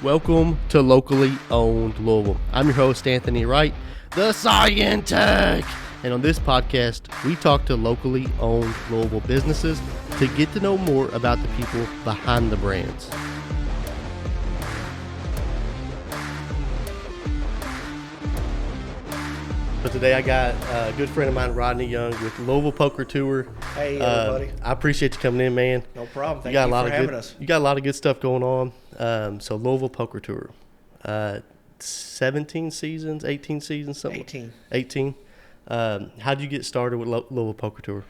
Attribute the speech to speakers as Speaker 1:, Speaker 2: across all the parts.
Speaker 1: Welcome to Locally Owned Louisville. I'm your host, Anthony Wright, the Scientech. And on this podcast, we talk to locally owned Louisville businesses to get to know more about the people behind the brands. So today I got a good friend of mine, Rodney Young, with Louisville Poker Tour.
Speaker 2: Hey, everybody.
Speaker 1: I appreciate you coming in, man.
Speaker 2: No problem. Thank you for having us.
Speaker 1: You got a lot of good stuff going on. So Louisville Poker Tour, 17 seasons, 18 seasons, something.
Speaker 2: 18.
Speaker 1: How'd you get started with Louisville Poker Tour?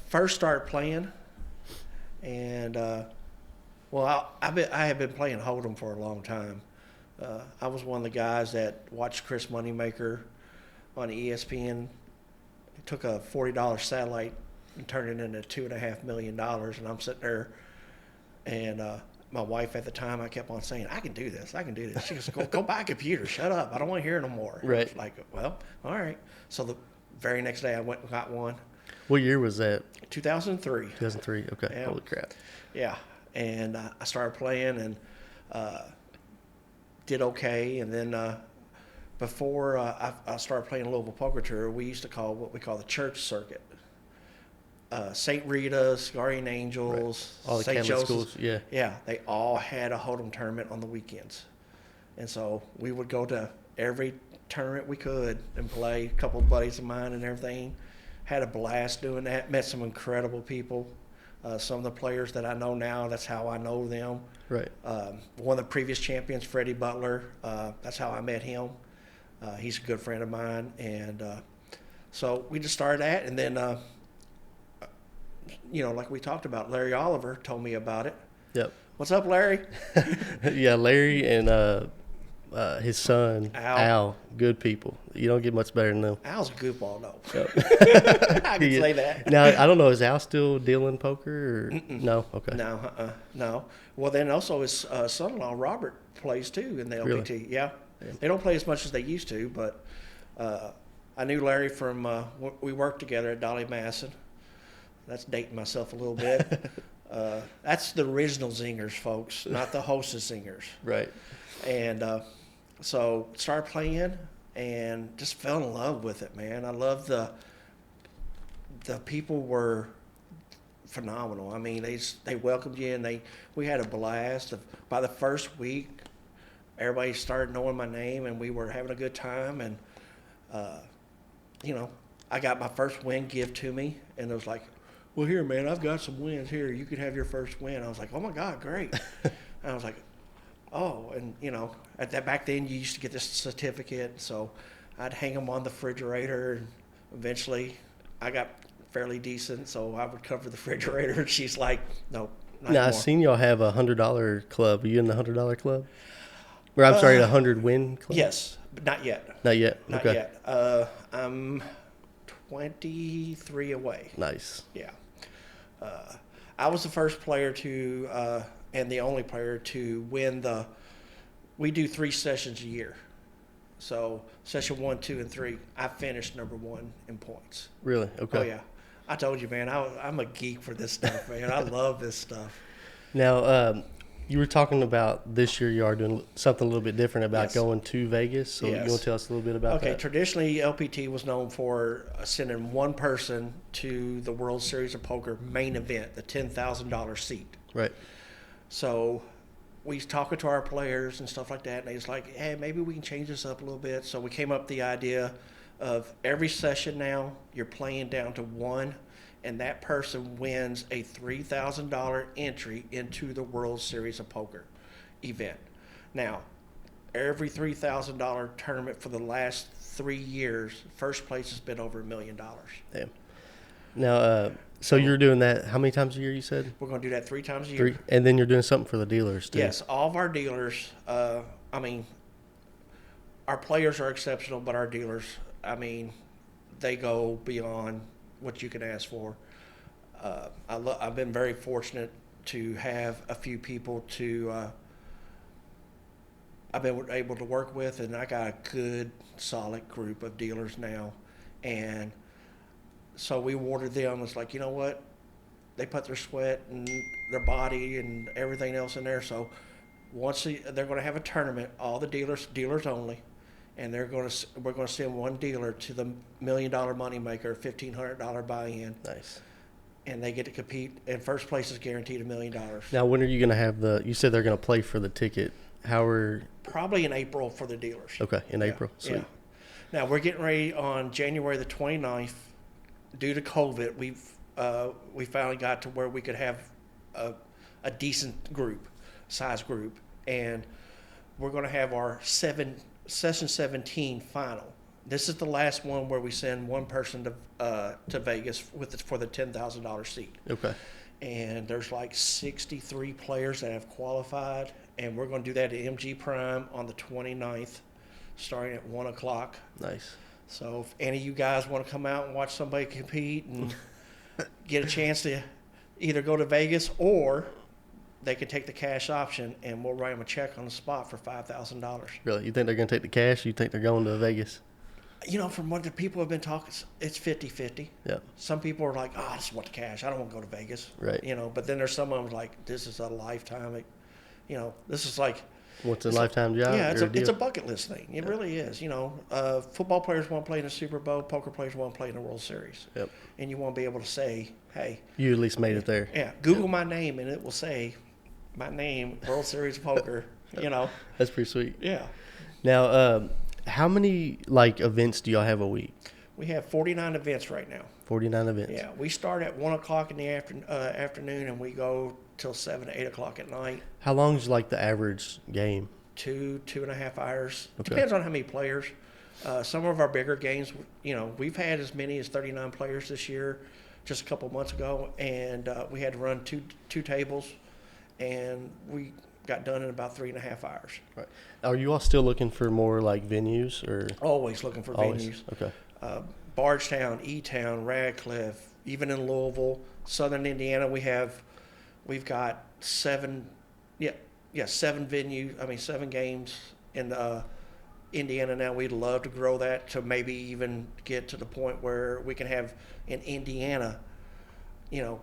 Speaker 2: First started playing, and I have been playing Holdem for a long time. I was one of the guys that watched Chris Moneymaker on ESPN. He took a $40 satellite and turned it into $2.5 million, and I'm sitting there, and my wife at the time, I kept on saying, I can do this. She goes, go buy a computer. Shut up. I don't want to hear it no more.
Speaker 1: Right.
Speaker 2: I was like, well, all right. So the very next day I went and got one.
Speaker 1: What year was that?
Speaker 2: 2003.
Speaker 1: 2003. Okay.
Speaker 2: Yeah.
Speaker 1: Holy crap.
Speaker 2: Yeah. And I started playing and did okay. And then before I started playing Louisville Poker Tour, we used to call what we call the church circuit. St. Rita's, Guardian Angels,
Speaker 1: All the
Speaker 2: St.
Speaker 1: Catholic
Speaker 2: Joseph's.
Speaker 1: schools, yeah.
Speaker 2: Yeah, they all had a Holdem tournament on the weekends. And so we would go to every tournament we could and play. A couple of buddies of mine and everything. Had a blast doing that. Met some incredible people. Some of the players that I know now, that's how I know them.
Speaker 1: Right.
Speaker 2: One of the previous champions, Freddie Butler, that's how I met him. He's a good friend of mine. And so we just started that. And then, like we talked about, Larry Oliver told me about it.
Speaker 1: Yep.
Speaker 2: What's up, Larry?
Speaker 1: Yeah, Larry and his son, Al, good people. You don't get much better than them.
Speaker 2: Al's a goofball, though.
Speaker 1: Yep.
Speaker 2: I can say that.
Speaker 1: Now, I don't know, is Al still dealing poker? Or? No? Okay.
Speaker 2: No. Well, then also his son-in-law, Robert, plays too in the LPT.
Speaker 1: Really?
Speaker 2: Yeah. They don't play as much as they used to, but I knew Larry from, we worked together at Dolly Masson. That's dating myself a little bit. That's the original Zingers, folks, not the Hostess Zingers.
Speaker 1: Right.
Speaker 2: And so started playing and just fell in love with it, man. I love the people were phenomenal. I mean, they welcomed you and we had a blast. By the first week, everybody started knowing my name and we were having a good time. And I got my first win give to me, and it was like, well, here, man, I've got some wins here. You can have your first win. I was like, oh, my God, great. And I was like, oh, and, back then you used to get this certificate, so I'd hang them on the refrigerator, and eventually I got fairly decent, so I would cover the refrigerator, and she's like, no, not
Speaker 1: Now,
Speaker 2: anymore.
Speaker 1: I've seen y'all have a $100 club. Are you in the $100 club? Or, I'm sorry, the 100-win club?
Speaker 2: Yes, but not yet.
Speaker 1: Not yet?
Speaker 2: Not
Speaker 1: Okay.
Speaker 2: yet. I'm 23 away.
Speaker 1: Nice.
Speaker 2: Yeah. I was the first player to, and the only player to win we do 3 sessions a year. So session 1, 2, and 3, I finished number 1 in points.
Speaker 1: Really? Okay.
Speaker 2: Oh, yeah. I told you, man, I'm a geek for this stuff, man. I love this stuff.
Speaker 1: Now, you were talking about this year you are doing something a little bit different about
Speaker 2: Yes.
Speaker 1: going to Vegas. So
Speaker 2: Yes.
Speaker 1: you want to tell us a little bit about
Speaker 2: Okay,
Speaker 1: that?
Speaker 2: traditionally LPT was known for sending one person to the World Series of Poker main event, the $10,000 seat.
Speaker 1: Right.
Speaker 2: So we was talking to our players and stuff like that, and they was like, hey, maybe we can change this up a little bit. So we came up with the idea of every session now you're playing down to 1, and that person wins a $3,000 entry into the World Series of Poker event. Now, every $3,000 tournament for the last 3 years, first place has been over $1 million.
Speaker 1: Damn. Now, so you're doing that how many times a year, you said?
Speaker 2: We're going to do that 3 times a year.
Speaker 1: 3? And then you're doing something for the dealers, too.
Speaker 2: Yes, all of our dealers, our players are exceptional, but our dealers, they go beyond what you can ask for. I've been very fortunate to have a few people I've been able to work with, and I got a good, solid group of dealers now. And so we awarded them. It's like, you know what? They put their sweat and their body and everything else in there. So they're going to have a tournament, all the dealers only, and we're going to send one dealer to the $1 million moneymaker, $1,500 buy-in.
Speaker 1: Nice.
Speaker 2: And they get to compete, and first place is guaranteed $1 million.
Speaker 1: Now, when are you going to have you said they're going to play for the ticket.
Speaker 2: Probably in April for the dealers.
Speaker 1: Okay, in April. Sweet.
Speaker 2: Yeah. Now, we're getting ready on January the 29th. Due to COVID, we finally got to where we could have a decent size group. And we're going to have our session 17 final. This is the last one where we send one person to Vegas for the $10,000 seat.
Speaker 1: Okay.
Speaker 2: And there's like 63 players that have qualified, and we're going to do that at MG Prime on the 29th, starting at 1 o'clock.
Speaker 1: Nice.
Speaker 2: So if any of you guys want to come out and watch somebody compete and get a chance to either go to Vegas, or they can take the cash option, and we'll write them a check on the spot for $5,000.
Speaker 1: Really? You think they're going to take the cash? You think they're going to Vegas?
Speaker 2: From what the people have been talking, it's 50-50.
Speaker 1: Yeah. Some
Speaker 2: people are like, I just want the cash. I don't want to go to Vegas.
Speaker 1: Right.
Speaker 2: But then there's some of them like, this is a lifetime. This is like.
Speaker 1: What's a lifetime job?
Speaker 2: Yeah, it's a bucket list thing. It really is. Football players want to play in the Super Bowl. Poker players want to play in the World Series.
Speaker 1: Yep.
Speaker 2: And you want to be able to say, hey.
Speaker 1: You at least made it there.
Speaker 2: Yeah. Google my name, and it will say my name, World Series Poker,
Speaker 1: That's pretty sweet.
Speaker 2: Yeah.
Speaker 1: Now, how many events do y'all have a week?
Speaker 2: We have 49 events right now.
Speaker 1: 49 events.
Speaker 2: Yeah, we start at 1 o'clock in the afternoon, and we go till 7 to 8 o'clock at night.
Speaker 1: How long is the average game?
Speaker 2: 2.5 hours.
Speaker 1: Okay.
Speaker 2: Depends on how many players. Some of our bigger games, we've had as many as 39 players this year, just a couple months ago, and we had to run two tables, and we got done in about 3.5 hours.
Speaker 1: Right. Are you all still looking for more venues, or
Speaker 2: always looking for venues?
Speaker 1: Okay.
Speaker 2: Bardstown, E-Town, Radcliffe, even in Louisville, Southern Indiana, we've got seven venues. 7 games in Indiana now. We'd love to grow that to maybe even get to the point where we can have an Indiana,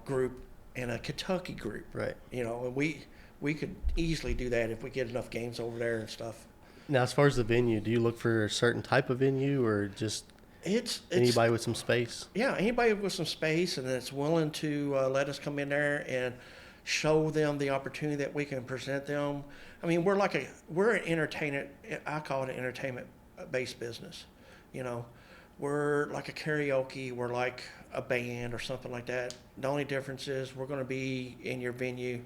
Speaker 2: group and a Kentucky group.
Speaker 1: Right.
Speaker 2: And we could easily do that if we get enough games over there and stuff.
Speaker 1: Now, as far as the venue, do you look for a certain type of venue, or just anybody with some space?
Speaker 2: Yeah, anybody with some space and that's willing to let us come in there and show them the opportunity that we can present them. We're an entertainment. I call it an entertainment-based business. We're like a karaoke. We're like a band or something like that. The only difference is we're going to be in your venue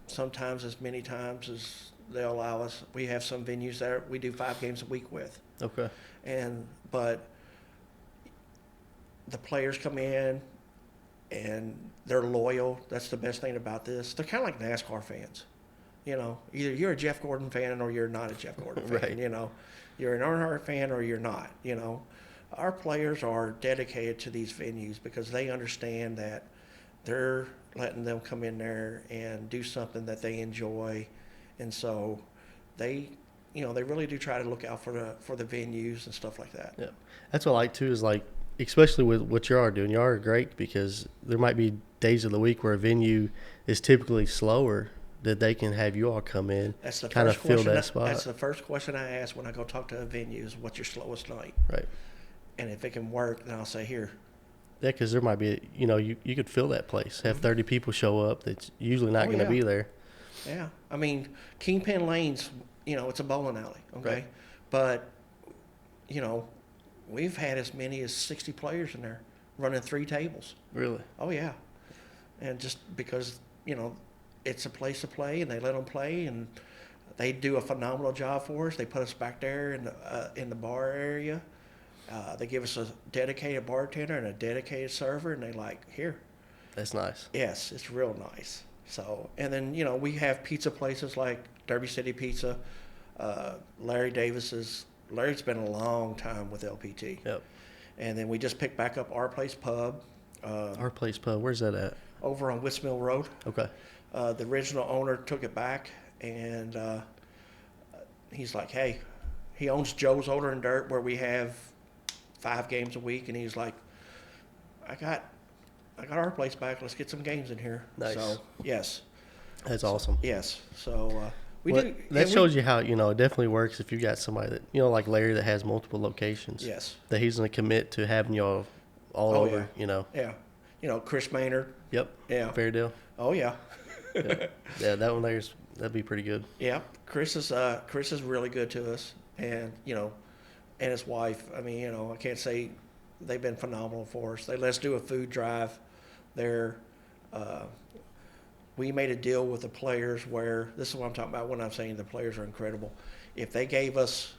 Speaker 2: sometimes as many times as they'll allow us. We have some venues that we do 5 games a week with.
Speaker 1: Okay.
Speaker 2: But the players come in and they're loyal. That's the best thing about this. They're kind of like NASCAR fans. Either you're a Jeff Gordon fan or you're not a Jeff Gordon fan.
Speaker 1: Right.
Speaker 2: You're an Earnhardt fan or you're not. Our players are dedicated to these venues because they understand that they're letting them come in there and do something that they enjoy, and so they really do try to look out for the venues and stuff like that.
Speaker 1: Yeah, that's what I like too. Is especially with what you are doing, you are great because there might be days of the week where a venue is typically slower that they can have you all come in, kind of fill that spot.
Speaker 2: That's the first question I ask when I go talk to a venue is, what's your slowest night?
Speaker 1: Right.
Speaker 2: And if it can work, then I'll say, here.
Speaker 1: Yeah, because there might be, you could fill that place, have 30 people show up that's usually not going to be there.
Speaker 2: Yeah. Kingpin Lanes, it's a bowling alley, okay?
Speaker 1: Right.
Speaker 2: But, we've had as many as 60 players in there running 3 tables.
Speaker 1: Really?
Speaker 2: Oh, yeah. And just because, it's a place to play, and they let them play, and they do a phenomenal job for us. They put us back there in the bar area. They give us a dedicated bartender and a dedicated server, and they here.
Speaker 1: That's nice.
Speaker 2: Yes, it's real nice. So, and then, we have pizza places like Derby City Pizza, Larry's been a long time with LPT.
Speaker 1: Yep.
Speaker 2: And then we just picked back up Our Place Pub.
Speaker 1: Our Place Pub, where's that at?
Speaker 2: Over on Witts Mill Road.
Speaker 1: Okay.
Speaker 2: The original owner took it back, and he's like, hey, he owns Joe's Older and Dirt, where we have 5 games a week, and he's like, I got Our Place back. Let's get some games in here.
Speaker 1: Nice.
Speaker 2: So, yes.
Speaker 1: That's awesome.
Speaker 2: Yes. So we
Speaker 1: Well,
Speaker 2: do.
Speaker 1: that shows you how, it definitely works if you've got somebody that, like Larry that has multiple locations.
Speaker 2: Yes.
Speaker 1: That he's going to commit to having y'all all
Speaker 2: Oh,
Speaker 1: over,
Speaker 2: Yeah. Chris Maynard.
Speaker 1: Yep.
Speaker 2: Yeah.
Speaker 1: Fair deal.
Speaker 2: Oh yeah.
Speaker 1: Yeah, that one that'd be pretty good.
Speaker 2: Yeah. Chris is really good to us, and and his wife. I mean, I can't say they've been phenomenal for us. They let us do a food drive there. We made a deal with the players where, this is what I'm talking about when I'm saying the players are incredible. If they gave us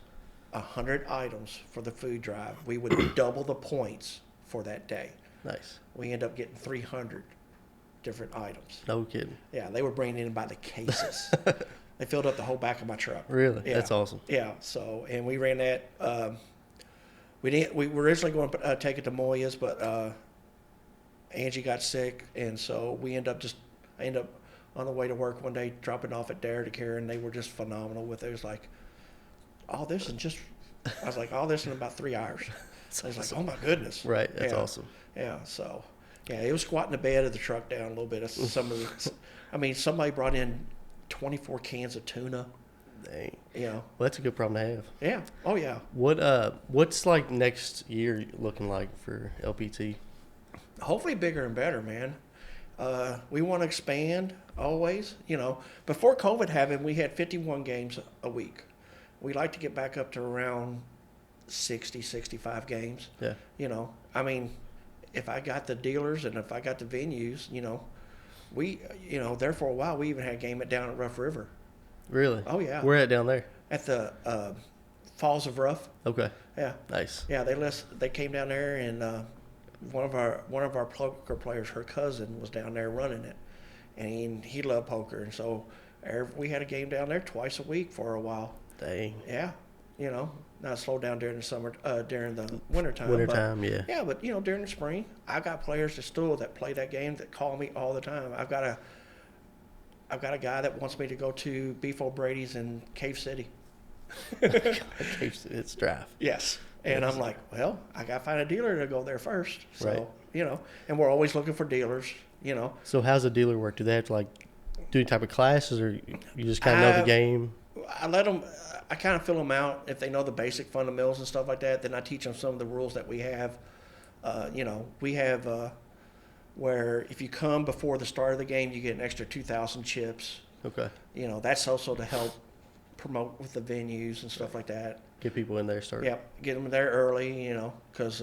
Speaker 2: 100 items for the food drive, we would double the points for that day.
Speaker 1: Nice.
Speaker 2: We end up getting 300 different items.
Speaker 1: No kidding.
Speaker 2: Yeah, they were bringing in by the cases. They filled up the whole back of my truck.
Speaker 1: Really?
Speaker 2: Yeah.
Speaker 1: That's awesome.
Speaker 2: Yeah. So, and we ran that. We were originally going to take it to Moya's, but Angie got sick, and so I ended up on the way to work one day dropping off at Dare to Care, and they were just phenomenal with it. It was like, all this in about 3 hours. So I was like, oh my goodness.
Speaker 1: Right. That's awesome.
Speaker 2: Yeah. So, yeah, it was squatting the bed of the truck down a little bit. Somebody brought in 24 cans of tuna.
Speaker 1: Dang.
Speaker 2: Well,
Speaker 1: that's a good problem to have.
Speaker 2: Yeah. Oh yeah.
Speaker 1: What's like next year looking like for LPT?
Speaker 2: Hopefully bigger and better, man. We want to expand always. Before COVID happened, we had 51 games a week. We like to get back up to around 60, 65 games.
Speaker 1: Yeah.
Speaker 2: If I got the dealers and if I got the venues, we, there for a while, we even had a game down at Rough River.
Speaker 1: Really?
Speaker 2: Oh yeah.
Speaker 1: Where at down there?
Speaker 2: At the Falls of Rough.
Speaker 1: Okay.
Speaker 2: Yeah.
Speaker 1: Nice.
Speaker 2: Yeah, they came down there, and one of our poker players, her cousin, was down there running it, and he loved poker, and so we had a game down there twice a week for a while.
Speaker 1: Dang.
Speaker 2: Yeah. Now it slowed down during the summer, during the wintertime.
Speaker 1: Yeah.
Speaker 2: Yeah, but during the spring, I got players that play that game that call me all the time. I've got a guy that wants me to go to Beef O'Brady's in Cave City.
Speaker 1: It's draft.
Speaker 2: Yes. And I'm like, well, I got to find a dealer to go there first. So,
Speaker 1: right.
Speaker 2: And we're always looking for dealers,
Speaker 1: So how's the dealer work? Do they have to do any type of classes, or you just kind of know the game?
Speaker 2: I kind of fill them out. If they know the basic fundamentals and stuff like that, then I teach them some of the rules that we have. We have where if you come before the start of the game, you get an extra 2,000 chips.
Speaker 1: Okay.
Speaker 2: That's also to help promote with the venues and stuff like that.
Speaker 1: Get people in there, start.
Speaker 2: Yeah, get them there early, because,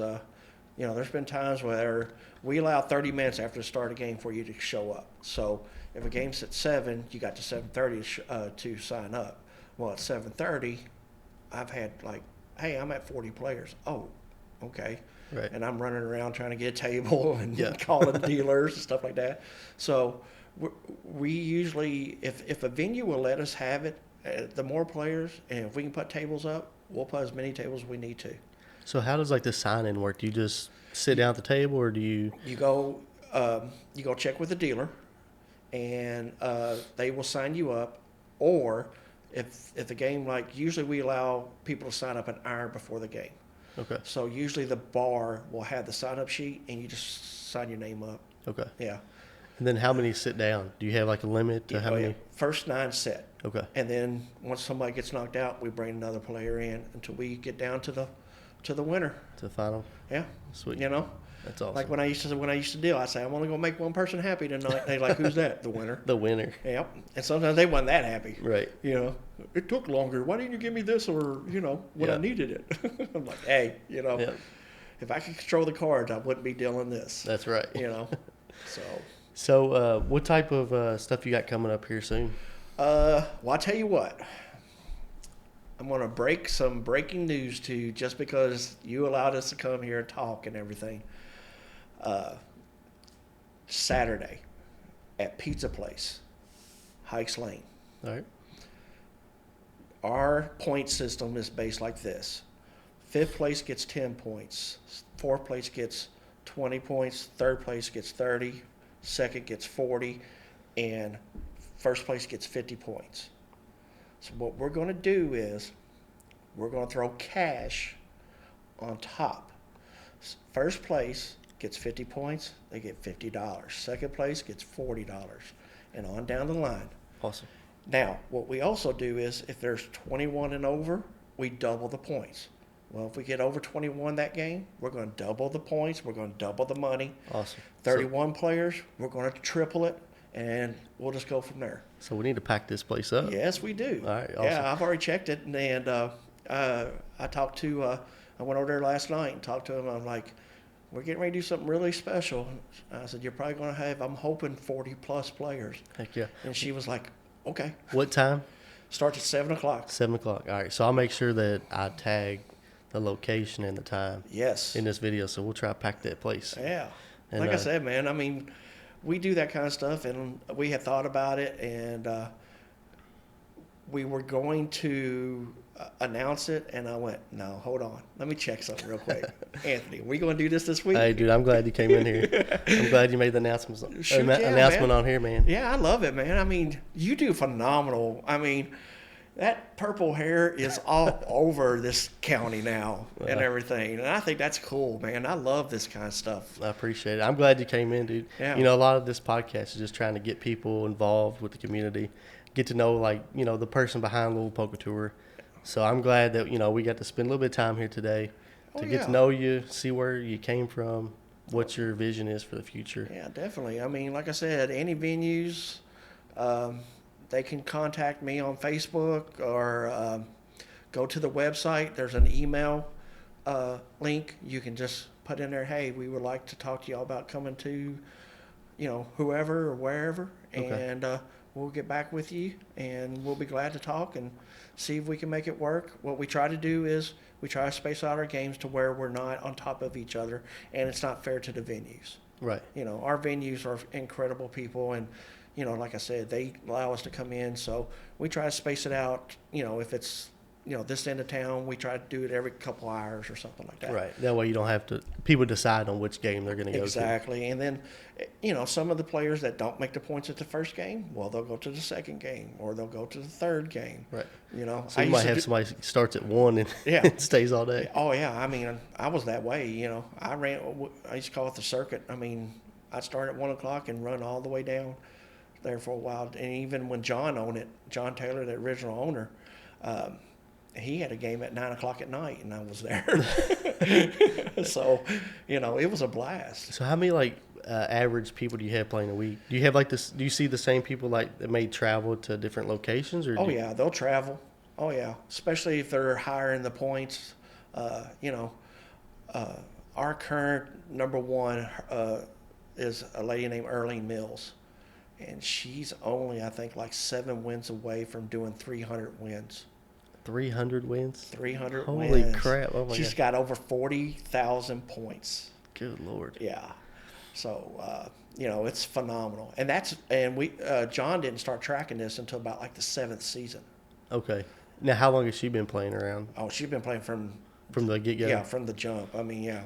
Speaker 2: there's been times where we allow 30 minutes after the start of the game for you to show up. So if a game's at 7, you got to 7:30 to sign up. Well, at 7:30, I've had hey, I'm at 40 players. Oh, okay.
Speaker 1: Right.
Speaker 2: And I'm running around trying to get a table and calling dealers and stuff like that. So we usually, if a venue will let us have it, the more players, and if we can put tables up, we'll put as many tables as we need to.
Speaker 1: So how does the sign-in work? Do you just sit down at the table, or do you?
Speaker 2: You go check with the dealer, and they will sign you up. Or if the game, usually we allow people to sign up an hour before the game.
Speaker 1: Okay.
Speaker 2: So usually the bar will have the sign-up sheet, and you just sign your name up.
Speaker 1: Okay.
Speaker 2: Yeah.
Speaker 1: And then how many sit down? Do you have a limit to how many?
Speaker 2: Yeah. First 9 sit.
Speaker 1: Okay.
Speaker 2: And then once somebody gets knocked out, we bring another player in until we get down to the winner.
Speaker 1: To the final.
Speaker 2: Yeah.
Speaker 1: Sweet. That's awesome.
Speaker 2: Like when I used to deal, I say I'm only gonna make one person happy tonight. They're like, "Who's that?" The winner.
Speaker 1: The winner.
Speaker 2: Yep. And sometimes they wasn't that happy.
Speaker 1: Right.
Speaker 2: It took longer. Why didn't you give me this, or when I needed it? I'm like, hey, if I could control the cards, I wouldn't be dealing this.
Speaker 1: That's right.
Speaker 2: So
Speaker 1: what type of stuff you got coming up here soon?
Speaker 2: Well, I'll tell you what. I'm going to break some breaking news to you just because you allowed us to come here and talk and everything. Saturday at Pizza Place, Hikes Lane.
Speaker 1: All right.
Speaker 2: Our point system is based like this. 5th place gets 10 points. 4th place gets 20 points. 3rd place gets 30. 2nd gets 40. And 1st place gets 50 points. So what we're going to do is we're going to throw cash on top. 1st place gets 50 points. They get $50. 2nd place gets $40. and on down the line.
Speaker 1: Awesome.
Speaker 2: Now, what we also do is if there's 21 and over, we double the points. Well, if we get over 21 that game, we're going to double the points. We're going to double the money.
Speaker 1: Awesome.
Speaker 2: 31 players, we're going to triple it, and we'll just go from there.
Speaker 1: So we need to pack this place up.
Speaker 2: Yes, we do.
Speaker 1: All right. Awesome.
Speaker 2: Yeah, I've already checked it, and I talked to, I went over there last night and talked to him. I'm like, we're getting ready to do something really special. I said, you're probably going to have, I'm hoping, 40-plus players.
Speaker 1: Heck yeah.
Speaker 2: And she was like, okay.
Speaker 1: What time?
Speaker 2: Starts at 7 o'clock.
Speaker 1: 7 o'clock. All right. So I'll make sure that I tag the location and the time
Speaker 2: Yes.
Speaker 1: in this video. So we'll try to pack that place.
Speaker 2: Yeah.
Speaker 1: And,
Speaker 2: like I said, man, I mean, we do that kind of stuff, and we had thought about it, and we were going to announce it, and I went, no, hold on. Let me check something real quick. Anthony, are we going to do this week?
Speaker 1: Hey, dude, I'm glad you came in here. I'm glad you made the announcement
Speaker 2: man.
Speaker 1: on here, man.
Speaker 2: Yeah, I love it, man. I mean, you do phenomenal. I mean, that purple hair is all over this county now and everything. And I think that's cool, man. I love this kind of stuff.
Speaker 1: I appreciate it. I'm glad you came in, dude.
Speaker 2: Yeah.
Speaker 1: You know, a lot of this podcast is just trying to get people involved with the community, get to know, like, you know, the person behind Louisville Poker Tour. So I'm glad that, you know, we got to spend a little bit of time here today to get to know you, see where you came from, what your vision is for the future.
Speaker 2: Yeah, definitely. I mean, like I said, any venues, they can contact me on Facebook or go to the website. There's an email link. You can just put in there, hey, we would like to talk to y'all about coming to, you know, whoever or wherever. Okay. And we'll get back with you, and we'll be glad to talk and see if we can make it work. What we try to do is we try to space out our games to where we're not on top of each other, and it's not fair to the venues.
Speaker 1: Right.
Speaker 2: You know, our venues are incredible people, and, you know, like I said, they allow us to come in, so we try to space it out. You know, if it's, you know, this end of town, we try to do it every couple hours or something like that.
Speaker 1: Right. That way you don't have to, people decide on which game they're going to go to.
Speaker 2: Exactly. And then, you know, some of the players that don't make the points at the first game, well, they'll go to the second game or they'll go to the third game.
Speaker 1: Right.
Speaker 2: You know,
Speaker 1: so you might have somebody starts at 1 and and stays all day.
Speaker 2: Oh, yeah. I mean, I was that way, you know. I used to call it the circuit. I mean, I'd start at 1 o'clock and run all the way down there for a while. And even when John owned it, John Taylor, the original owner, he had a game at 9 o'clock at night, and I was there. So, you know, it was a blast.
Speaker 1: So how many, like, average people do you have playing a week? Do you have, like, this? Do you see the same people, like, that may travel to different locations? Or
Speaker 2: yeah, they'll travel. Oh, yeah, especially if they're higher in the points. You know, our current number one is a lady named Earlene Mills, and she's only, I think, like 7 wins away from doing 300 wins.
Speaker 1: 300 wins?
Speaker 2: 300
Speaker 1: wins.
Speaker 2: Holy
Speaker 1: crap. Oh, my
Speaker 2: She's
Speaker 1: God.
Speaker 2: got over 40,000 points.
Speaker 1: Good Lord.
Speaker 2: Yeah. So, you know, it's phenomenal. And we John didn't start tracking this until about like the 7th season.
Speaker 1: Okay. Now, how long has she been playing around?
Speaker 2: Oh, she's been playing from
Speaker 1: the get-go?
Speaker 2: Yeah, from the jump. I mean, yeah.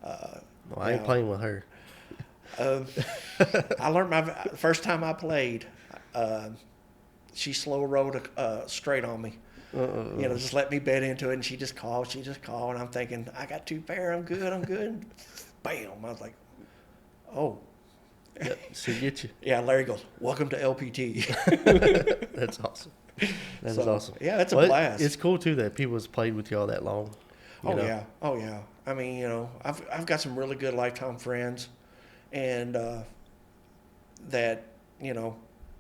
Speaker 1: Well, I ain't playing with her.
Speaker 2: I learned first time I played, she slow rolled straight on me. You know, just let me bet into it, and she just called, and I'm thinking, I got 2 pair, I'm good. Bam! I was like, oh.
Speaker 1: Yep, she get you.
Speaker 2: Yeah, Larry goes, welcome to LPT.
Speaker 1: That's awesome. That's awesome.
Speaker 2: Yeah, it's a blast.
Speaker 1: It's cool, too, that people has played with y'all that long.
Speaker 2: Oh, yeah. I mean, you know, I've got some really good lifetime friends, and that, you know,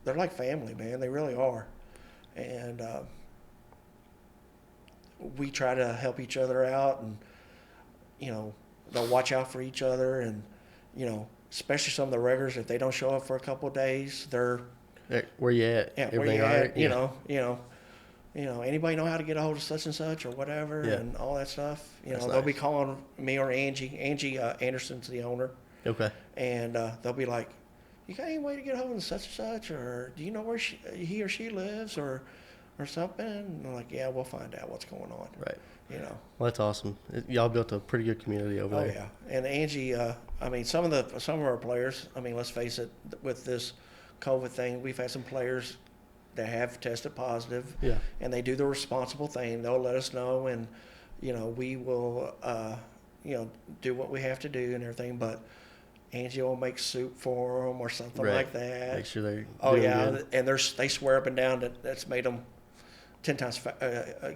Speaker 2: they're like family, man. They really are. And we try to help each other out, and, you know, they'll watch out for each other, and, you know, especially some of the regulars, if they don't show up for a couple of days, they're
Speaker 1: where you at?
Speaker 2: Yeah, where you at? You know, anybody know how to get a hold of such and such or whatever, and all that stuff. You know, they'll be calling me or Angie. Angie Anderson's the owner.
Speaker 1: Okay.
Speaker 2: And they'll be like, "You got any way to get a hold of such and such, or do you know where he or she lives, or something?" And I'm like, "Yeah, we'll find out what's going on."
Speaker 1: Right.
Speaker 2: You know.
Speaker 1: Well, that's awesome. Y'all built a pretty good community over there.
Speaker 2: Oh yeah, and Angie. I mean, some of our players. I mean, let's face it. With this COVID thing, we've had some players that have tested positive.
Speaker 1: Yeah.
Speaker 2: And they do the responsible thing. They'll let us know, and you know, we will, you know, do what we have to do and everything. But Angie will make soup for them or something
Speaker 1: Right.
Speaker 2: like that.
Speaker 1: Make sure they're
Speaker 2: Oh
Speaker 1: doing
Speaker 2: yeah,
Speaker 1: good.
Speaker 2: and they swear up and down that that's made them 10 times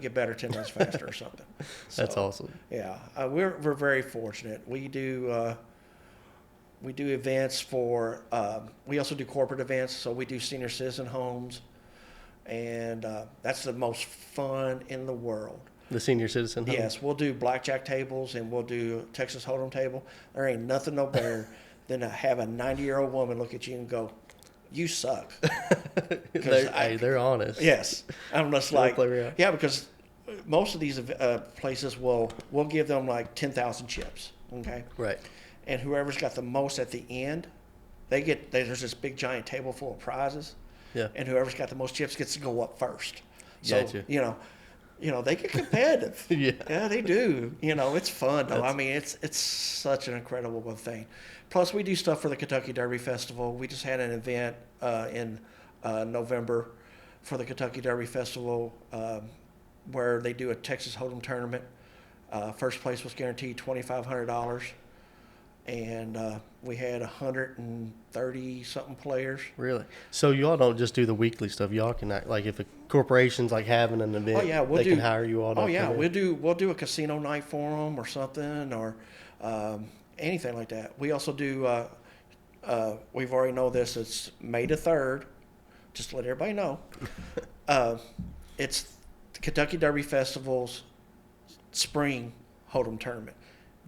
Speaker 2: get better 10 times faster or something.
Speaker 1: That's
Speaker 2: So,
Speaker 1: awesome.
Speaker 2: Yeah, we're very fortunate. We do events for. We also do corporate events, so we do senior citizen homes, and that's the most fun in the world.
Speaker 1: The senior citizen home?
Speaker 2: Yes, we'll do blackjack tables and we'll do Texas Hold'em table. There ain't nothing no better than to have a 90-year-old woman look at you and go, "You suck."
Speaker 1: They're honest.
Speaker 2: Yes, I'm just
Speaker 1: They'll
Speaker 2: like,
Speaker 1: play around.
Speaker 2: yeah, because most of these places we'll give them like 10,000 chips, okay,
Speaker 1: Right.
Speaker 2: and whoever's got the most at the end, there's this big giant table full of prizes,
Speaker 1: Yeah.
Speaker 2: and whoever's got the most chips gets to go up first. So
Speaker 1: Gotcha.
Speaker 2: they get competitive.
Speaker 1: Yeah.
Speaker 2: Yeah, they do. It's fun though.
Speaker 1: That's-
Speaker 2: I mean, it's such an incredible thing. Plus, we do stuff for the Kentucky Derby Festival. We just had an event in November for the Kentucky Derby Festival where they do a Texas Hold'em tournament. First place was guaranteed $2,500, and we had 130 something players.
Speaker 1: Really? So y'all don't just do the weekly stuff. Y'all can like if a corporation's like having an event,
Speaker 2: Oh yeah,
Speaker 1: can hire you all.
Speaker 2: Oh
Speaker 1: to
Speaker 2: yeah,
Speaker 1: come in.
Speaker 2: we'll do a casino night for them or something or anything like that. We also do. We've already know this. It's May the 3rd. Just to let everybody know. It's the Kentucky Derby Festival's spring Hold'em tournament.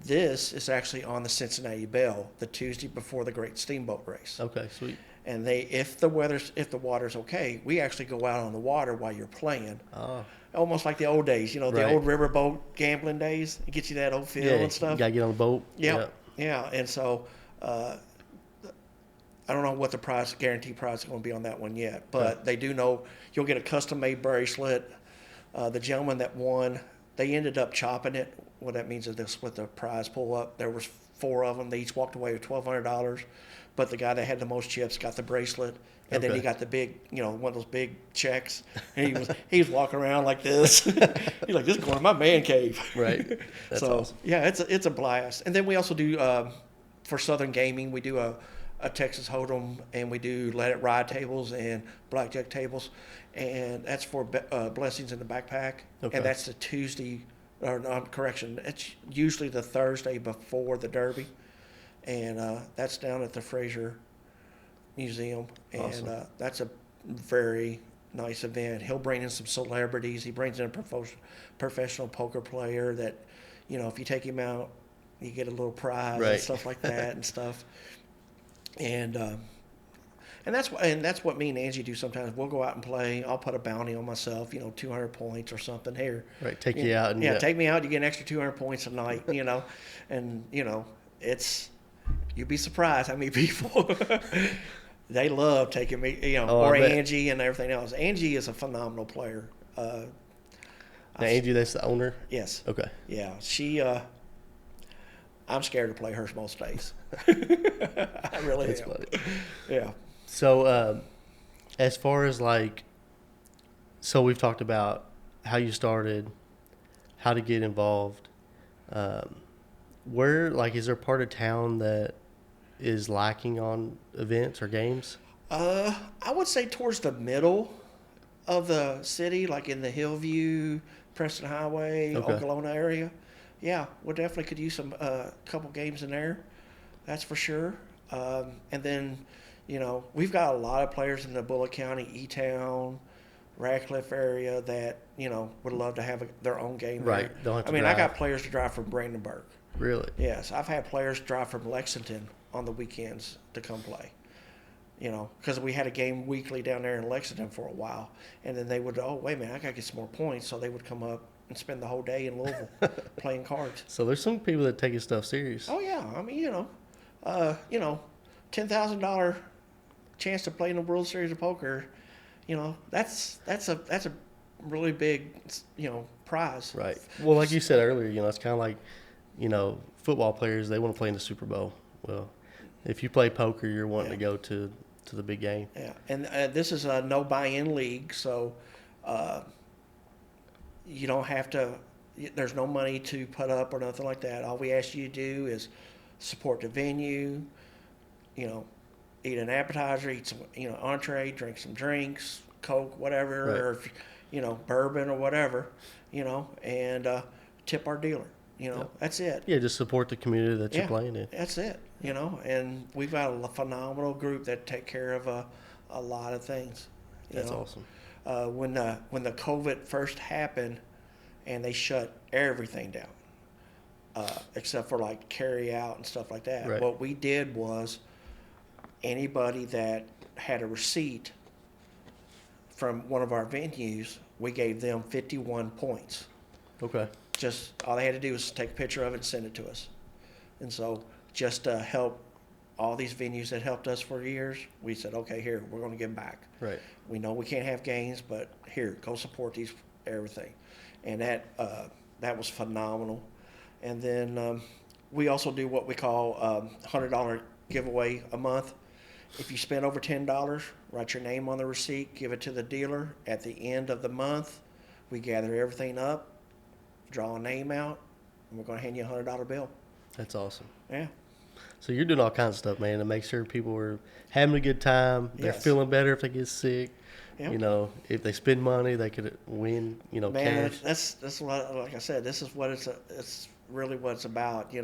Speaker 2: This is actually on the Cincinnati Bell, the Tuesday before the Great Steamboat Race.
Speaker 1: Okay, sweet.
Speaker 2: And if the water's okay, we actually go out on the water while you're playing.
Speaker 1: Oh.
Speaker 2: Almost like the old days, the
Speaker 1: Right.
Speaker 2: old riverboat gambling days. It gets you that old feel and stuff.
Speaker 1: You gotta get on the boat.
Speaker 2: Yeah. And so I don't know what the guaranteed prize is going to be on that one yet, but they do know you'll get a custom-made bracelet. The gentleman that won, they ended up chopping it. What that means is they'll split the prize pool up. There was 4 of them. They each walked away with $1,200, but the guy that had the most chips got the bracelet, and then he got the big, one of those big checks. And he was walking around like this. He's like, "This is going to my man cave."
Speaker 1: Right. That's
Speaker 2: So
Speaker 1: awesome.
Speaker 2: yeah, it's a blast. And then we also do for Southern Gaming, we do a Texas Hold'em, and we do Let It Ride tables and blackjack tables, and that's for Blessings in the Backpack.
Speaker 1: Okay.
Speaker 2: And that's the Tuesday, or no, correction, it's usually the Thursday before the Derby, and that's down at the Fraser Museum, and
Speaker 1: Awesome.
Speaker 2: that's a very nice event. He'll bring in some celebrities. He brings in a professional poker player that, if you take him out, you get a little prize
Speaker 1: Right.
Speaker 2: and stuff like that and stuff. And that's what me and Angie do sometimes. We'll go out and play. I'll put a bounty on myself, 200 points or something here.
Speaker 1: Right. Take you out and
Speaker 2: Take me out. You get an extra 200 points a night, and it's you'd be surprised how many people they love taking me, or Angie and everything else. Angie is a phenomenal player.
Speaker 1: Now, Angie, that's the owner.
Speaker 2: Yes.
Speaker 1: Okay.
Speaker 2: Yeah, she. I'm scared to play her most days. I really
Speaker 1: That's
Speaker 2: am.
Speaker 1: funny.
Speaker 2: Yeah.
Speaker 1: So, as far as so we've talked about how you started, how to get involved. Where, is there a part of town that is lacking on events or games?
Speaker 2: I would say towards the middle of the city, like in the Hillview, Preston Highway,
Speaker 1: Okay.
Speaker 2: Okolona area. Yeah, we definitely could use some couple games in there. That's for sure. And then, we've got a lot of players in the Bullitt County, E-Town, Radcliffe area that, would love to have their own game
Speaker 1: Right.
Speaker 2: there.
Speaker 1: Don't have to
Speaker 2: I
Speaker 1: drive.
Speaker 2: got players to drive from Brandenburg.
Speaker 1: Really?
Speaker 2: Yes, I've had players drive from Lexington on the weekends to come play. Because we had a game weekly down there in Lexington for a while. And then they would, wait a minute, I got to get some more points. So they would come up and spend the whole day in Louisville playing cards.
Speaker 1: So there's some people that take his stuff serious.
Speaker 2: Oh, yeah. I mean, $10,000 chance to play in the World Series of Poker, that's a really big, prize.
Speaker 1: Right. Well, like you said earlier, it's kind of like, football players, they want to play in the Super Bowl. Well, if you play poker, you're wanting to go to the big game.
Speaker 2: Yeah, and this is a no buy-in league, so you don't have to. There's no money to put up or nothing like that. All we ask you to do is support the venue, eat an appetizer, eat some, entree, drink some drinks, Coke, whatever,
Speaker 1: Right.
Speaker 2: or, bourbon or whatever, and tip our dealer.
Speaker 1: Yep.
Speaker 2: That's it.
Speaker 1: Yeah, just support the community that you're
Speaker 2: Yeah,
Speaker 1: playing in.
Speaker 2: that's it. And we've got a phenomenal group that take care of a lot of things.
Speaker 1: That's awesome.
Speaker 2: When the COVID first happened, and they shut everything down, except for like carry out and stuff like that.
Speaker 1: Right.
Speaker 2: What we did was anybody that had a receipt from one of our venues, we gave them 51 points.
Speaker 1: Okay.
Speaker 2: Just all they had to do was take a picture of it and send it to us. And so just to help all these venues that helped us for years, we said, okay, here, we're going to give back.
Speaker 1: Right.
Speaker 2: We know we can't have games, but here, go support these, everything. And that was phenomenal. And then we also do what we call $100 giveaway a month. If you spend over $10, write your name on the receipt, give it to the dealer. At the end of the month, we gather everything up, draw a name out, and we're going to hand you a $100 bill.
Speaker 1: That's awesome.
Speaker 2: Yeah.
Speaker 1: So you're doing all kinds of stuff, man, to make sure people are having a good time. They're
Speaker 2: Yes.
Speaker 1: feeling better if they get sick.
Speaker 2: Yep.
Speaker 1: If they spend money, they could win,
Speaker 2: Man,
Speaker 1: cash.
Speaker 2: that's what, like I said, this is what it's really what it's about.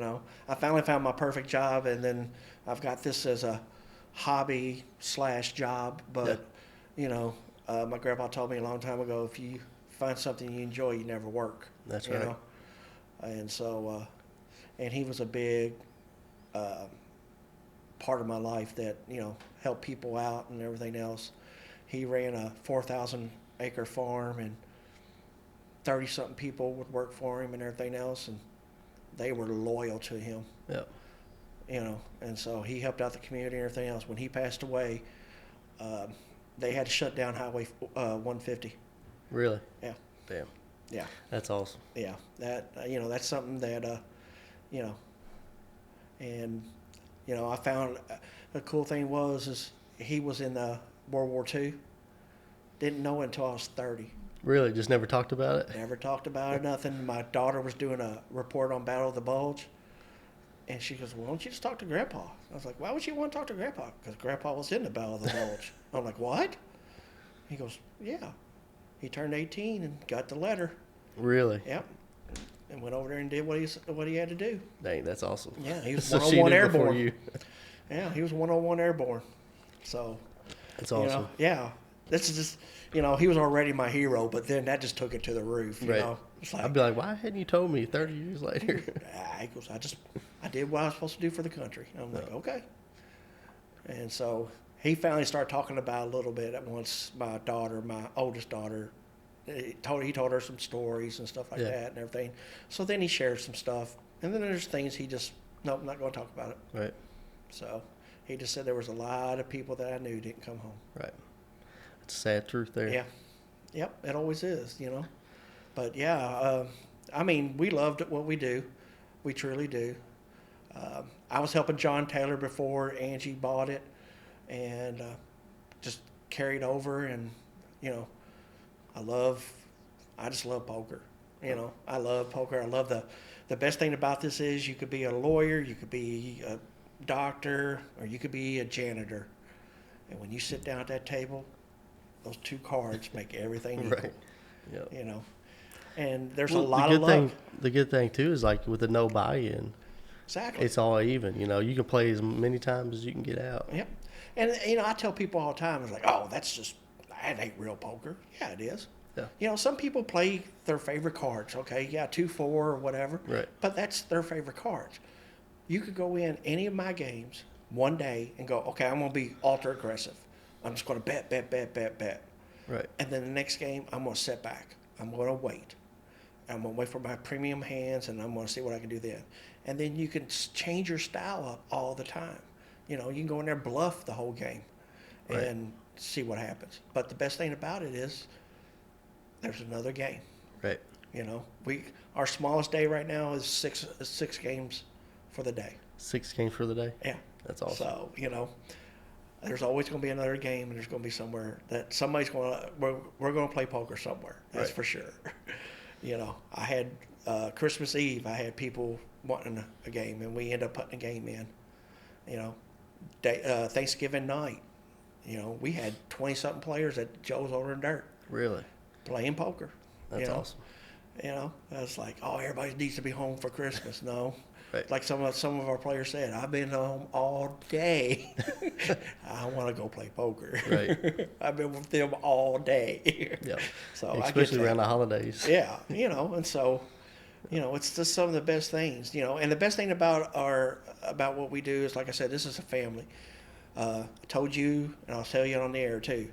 Speaker 2: I finally found my perfect job, and then I've got this as a hobby / job. But my grandpa told me a long time ago, if you find something you enjoy, you never work.
Speaker 1: That's
Speaker 2: you
Speaker 1: right.
Speaker 2: know? And so, and he was a big part of my life that helped people out and everything else. He ran a 4,000 acre farm, and 30-something people would work for him and everything else, and they were loyal to him.
Speaker 1: Yeah.
Speaker 2: And so he helped out the community and everything else. When he passed away, they had to shut down Highway 150.
Speaker 1: Really?
Speaker 2: Yeah.
Speaker 1: Damn.
Speaker 2: Yeah.
Speaker 1: That's awesome.
Speaker 2: Yeah. That that's something that and I found the cool thing is he was in the World War II. Didn't know until I was 30.
Speaker 1: Really? Just never talked about it?
Speaker 2: Never talked about it, nothing. My daughter was doing a report on Battle of the Bulge, and she goes, "Well, why don't you just talk to Grandpa?" I was like, "Why would you want to talk to Grandpa?" Because Grandpa was in the Battle of the Bulge. I'm like, "What?" He goes, "Yeah." He turned 18 and got the letter.
Speaker 1: Really?
Speaker 2: Yep. And went over there and did what he had to do.
Speaker 1: Dang, that's awesome.
Speaker 2: Yeah, he was
Speaker 1: So she
Speaker 2: 101
Speaker 1: did before
Speaker 2: airborne.
Speaker 1: you.
Speaker 2: Yeah, he was 101 airborne. So,
Speaker 1: That's awesome.
Speaker 2: yeah. This is just, he was already my hero, but then that just took it to the roof, you
Speaker 1: Right.
Speaker 2: know. It's like,
Speaker 1: I'd be like, why hadn't you told me 30 years later?
Speaker 2: He goes, I did what I was supposed to do for the country. I'm like, okay. And so he finally started talking about a little bit at once. My oldest daughter, he told her some stories and stuff like that and everything. So then he shared some stuff. And then there's things he just, nope, I'm not going to talk about it.
Speaker 1: Right.
Speaker 2: So he just said there was a lot of people that I knew didn't come home.
Speaker 1: Right. It's a sad truth there.
Speaker 2: Yeah. Yep, it always is, But yeah, we loved what we do. We truly do. I was helping John Taylor before Angie bought it, and just carried over. And I just love poker. I love poker. I love the best thing about this is you could be a lawyer, you could be a doctor, or you could be a janitor. And when you sit down at that table, those two cards make everything equal.
Speaker 1: Right. Yep.
Speaker 2: And there's a lot of luck.
Speaker 1: The good thing too is like with the no buy-in,
Speaker 2: Exactly.
Speaker 1: it's all even. You can play as many times as you can get out.
Speaker 2: Yep. And I tell people all the time, it's like, oh, that ain't real poker. Yeah, it is.
Speaker 1: Yeah.
Speaker 2: Some people play their favorite cards. Okay, yeah, 2-4 or whatever.
Speaker 1: Right.
Speaker 2: But that's their favorite cards. You could go in any of my games one day and go, okay, I'm going to be ultra aggressive. I'm just going to bet.
Speaker 1: Right.
Speaker 2: And then the next game, I'm going to sit back. I'm going to wait. I'm going to wait for my premium hands, and I'm going to see what I can do then. And then you can change your style up all the time. You can go in there, bluff the whole game, and see what happens. But the best thing about it is there's another game.
Speaker 1: Right.
Speaker 2: Our smallest day right now is six games for the day.
Speaker 1: 6 games for the day?
Speaker 2: Yeah.
Speaker 1: That's awesome.
Speaker 2: So, there's always going to be another game, and there's going to be somewhere that somebody's going to, we're going to play poker somewhere. That's for sure. I had Christmas Eve, I had people wanting a game, and we ended up putting a game in. Thanksgiving night. You know, we had 20-something players at Joe's Older and Dirt
Speaker 1: Really?
Speaker 2: playing poker.
Speaker 1: That's awesome.
Speaker 2: You know, it's like, oh, everybody needs to be home for Christmas. No.
Speaker 1: Right.
Speaker 2: Like some of our players said, I've been home all day. I want to go play poker.
Speaker 1: Right.
Speaker 2: I've been with them all day.
Speaker 1: Yeah.
Speaker 2: So
Speaker 1: especially around the holidays.
Speaker 2: Yeah, you know, and so, you know, it's just some of the best things, you know. And the best thing about what we do is, like I said, this is a family. I told you, and I'll tell you on the air too.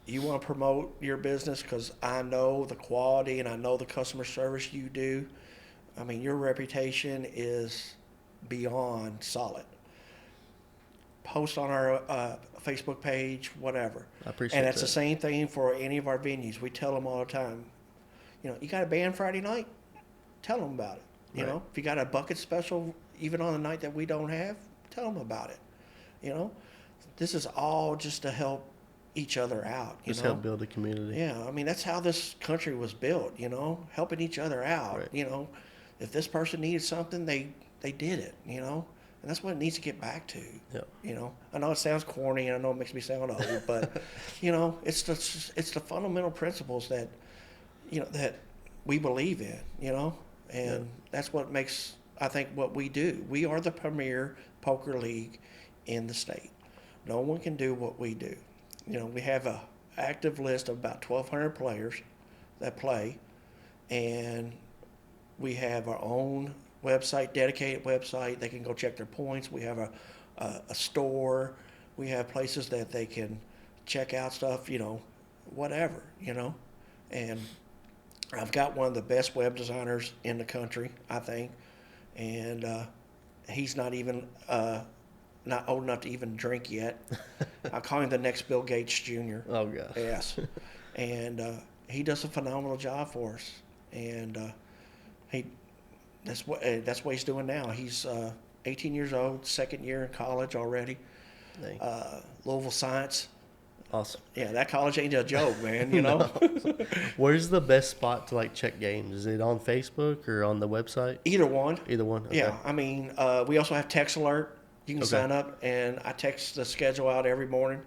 Speaker 2: You want to promote your business because I know the quality and I know the customer service you do. I mean, your reputation is beyond solid. Post on our Facebook page, whatever.
Speaker 1: I appreciate that.
Speaker 2: And that's the same thing for any of our venues. We tell them all the time, you know, you got a band Friday night? Tell them about it. You know, if you got a bucket special, even on the night that we don't have, tell them about it. You know, this is all just to help each other out.
Speaker 1: Just help build the community.
Speaker 2: Yeah, I mean, that's how this country was built, you know, helping each other out.
Speaker 1: Right.
Speaker 2: You know, if this person needed something, they did it, you know, and that's what it needs to get back to.
Speaker 1: Yeah.
Speaker 2: You know, I know it sounds corny and I know it makes me sound old, but, you know, it's the fundamental principles that, you know, that we believe in, you know, and that's what makes, I think, what we do. We are the premier poker league in the state. No one can do what we do. You know, we have a active list of about 1,200 players that play, and we have our own website, dedicated website. They can go check their points. We have a store. We have places that they can check out stuff, you know, whatever, you know. And I've got one of the best web designers in the country, I think, and he's not even not old enough to even drink yet. I call him the next Bill Gates Jr.
Speaker 1: Oh, gosh.
Speaker 2: Yes. And he does a phenomenal job for us. And that's what he's doing now. He's 18 years old, second year in college already. Louisville Science.
Speaker 1: Awesome.
Speaker 2: Yeah, that college ain't a joke, man, you know.
Speaker 1: Where's the best spot to like check games? Is it on Facebook or on the website?
Speaker 2: Either one.
Speaker 1: Either one? Okay.
Speaker 2: Yeah, I mean, we also have text alert. You can sign up, and I text the schedule out every morning,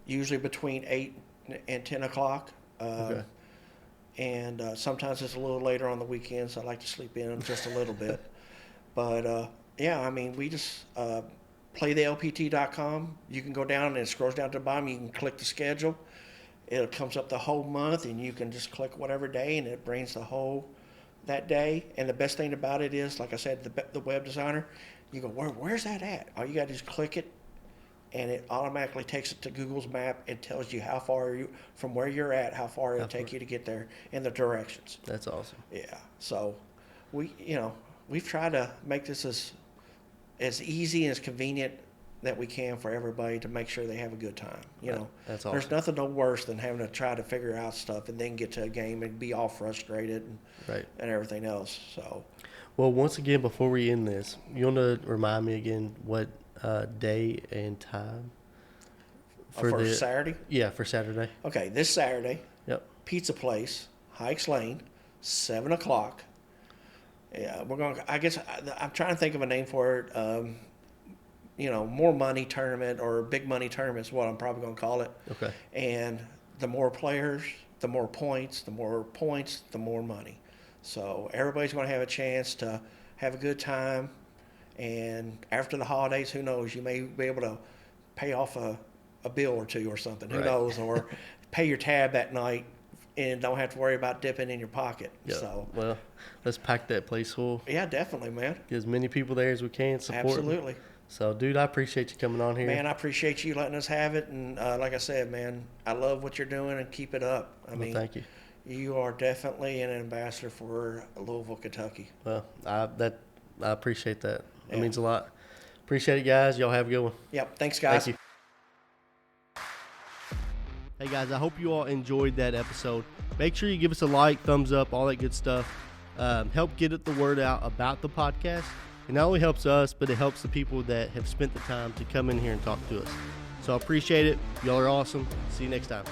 Speaker 2: usually between 8 and 10 o'clock. And sometimes it's a little later on the weekends. I like to sleep in just a little bit. But, yeah, I mean, we just playthelpt.com. You can go down, and it scrolls down to the bottom. You can click the schedule. It comes up the whole month, and you can just click whatever day, and it brings the whole that day. And the best thing about it is, like I said, the web designer, you go, where's that at? All you got to do is click it, and it automatically takes it to Google's map and tells you how far from where you're at, how far it'll take you to get there, and the directions.
Speaker 1: That's awesome.
Speaker 2: Yeah. So we've tried to make this as easy and as convenient that we can for everybody to make sure they have a good time. You know,
Speaker 1: that's awesome.
Speaker 2: There's nothing no worse than having to try to figure out stuff and then get to a game and be all frustrated and everything else. So.
Speaker 1: Well, once again, before we end this, you want to remind me again what day and time
Speaker 2: for Saturday?
Speaker 1: Yeah, for Saturday.
Speaker 2: Okay, this Saturday.
Speaker 1: Yep.
Speaker 2: Pizza Place, Hikes Lane, 7 o'clock. Yeah, we're going. I guess I'm trying to think of a name for it. More money tournament or big money tournament is what I'm probably going to call it.
Speaker 1: Okay.
Speaker 2: And the more players, the more points. The more points, the more money. So everybody's going to have a chance to have a good time. And after the holidays, who knows? You may be able to pay off a bill or two or something. Who knows? Or pay your tab that night and don't have to worry about dipping in your pocket.
Speaker 1: Yeah.
Speaker 2: So,
Speaker 1: well, let's pack that place full.
Speaker 2: Yeah, definitely, man.
Speaker 1: Get as many people there as we can. Support.
Speaker 2: Absolutely.
Speaker 1: So, dude, I appreciate you coming on here.
Speaker 2: Man, I appreciate you letting us have it. And like I said, man, I love what you're doing and keep it up. I mean,
Speaker 1: thank you.
Speaker 2: You are definitely an ambassador for Louisville, Kentucky.
Speaker 1: Well, I appreciate that. It means a lot. Appreciate it, guys. Y'all have a good one.
Speaker 2: Yep. Thanks, guys.
Speaker 1: Thank you. Hey, guys, I hope you all enjoyed that episode. Make sure you give us a like, thumbs up, all that good stuff. Help get the word out about the podcast. It not only helps us, but it helps the people that have spent the time to come in here and talk to us. So I appreciate it. Y'all are awesome. See you next time.